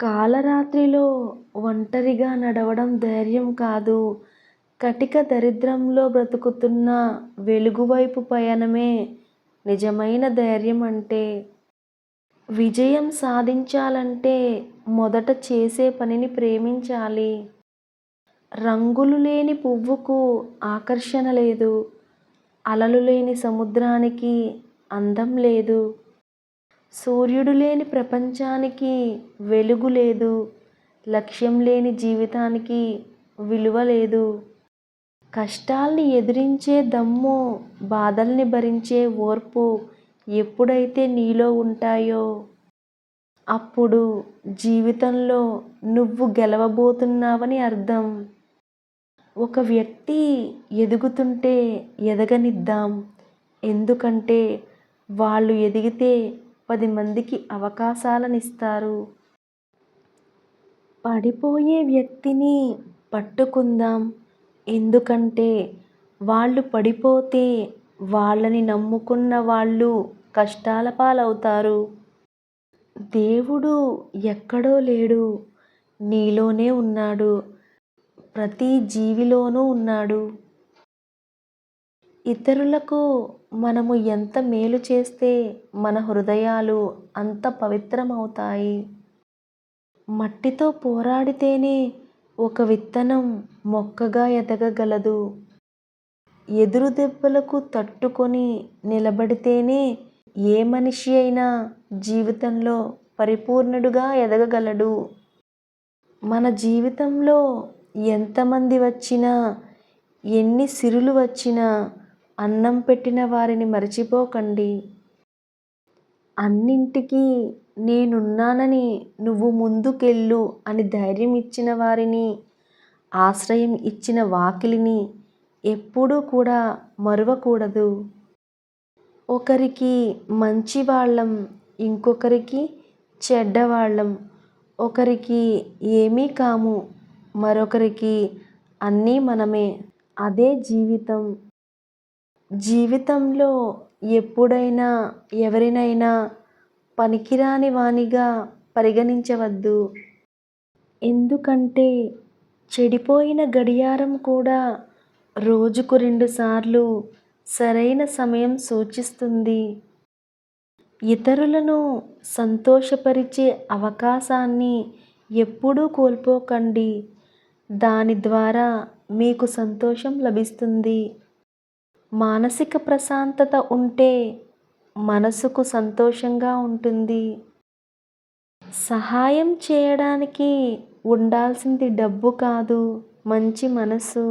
కాలరాత్రిలో ఒంటరిగా నడవడం ధైర్యం కాదు. కటిక దరిద్రంలో బ్రతుకుతున్న వెలుగువైపు పయనమే నిజమైన ధైర్యం అంటే. విజయం సాధించాలంటే మొదట చేసే పనిని ప్రేమించాలి. రంగులు లేని పువ్వుకు ఆకర్షణ లేదు. అలలు లేని సముద్రానికి అందం లేదు. సూర్యుడు లేని ప్రపంచానికి వెలుగు లేదు. లక్ష్యం లేని జీవితానికి విలువ లేదు. కష్టాల్ని ఎదిరించే దమ్ము, బాధల్ని భరించే ఓర్పు ఎప్పుడైతే నీలో ఉంటాయో అప్పుడు జీవితంలో నువ్వు గెలవబోతున్నావని అర్థం. ఒక వ్యక్తి ఎదుగుతుంటే ఎదగనిద్దాం. ఎందుకంటే వాళ్ళు ఎదిగితే 10 మందికి అవకాశాలనిస్తారు. పడిపోయే వ్యక్తిని పట్టుకుందాం. ఎందుకంటే వాళ్ళు పడిపోతే వాళ్ళని నమ్ముకున్న వాళ్ళు కష్టాల పాలవుతారు. దేవుడు ఎక్కడో లేడు, నీలోనే ఉన్నాడు. ప్రతి జీవిలోనూ ఉన్నాడు. ఇతరులకు మనము ఎంత మేలు చేస్తే మన హృదయాలు అంత పవిత్రమవుతాయి. మట్టితో పోరాడితేనే ఒక విత్తనం మొక్కగా ఎదగగలదు. ఎదురు దెబ్బలకు తట్టుకొని నిలబడితేనే ఏ మనిషి అయినా జీవితంలో పరిపూర్ణుడుగా ఎదగగలడు. మన జీవితంలో ఎంతమంది వచ్చినా, ఎన్ని సిరులు వచ్చినా అన్నం పెట్టిన వారిని మరచిపోకండి. అన్నింటికీ నేనున్నానని నువ్వు ముందుకెళ్ళు అని ధైర్యం ఇచ్చిన వారిని, ఆశ్రయం ఇచ్చిన వాకిలిని ఎప్పుడూ కూడా మరువకూడదు. ఒకరికి మంచివాళ్ళం, ఇంకొకరికి చెడ్డవాళ్ళం. ఒకరికి ఏమీ కాము, మరొకరికి అన్నీ మనమే. అదే జీవితం. జీవితంలో ఎప్పుడైనా ఎవరినైనా పనికిరాని వానిగా పరిగణించవద్దు. ఎందుకంటే చెడిపోయిన గడియారం కూడా రోజుకు 2 సార్లు సరైన సమయం సూచిస్తుంది. ఇతరులను సంతోషపరిచే అవకాశాన్ని ఎప్పుడూ కోల్పోకండి. దాని ద్వారా మీకు సంతోషం లభిస్తుంది. మానసిక ప్రశాంతత ఉంటే మనసుకు సంతోషంగా ఉంటుంది. సహాయం చేయడానికి ఉండాల్సింది డబ్బు కాదు, మంచి మనసు.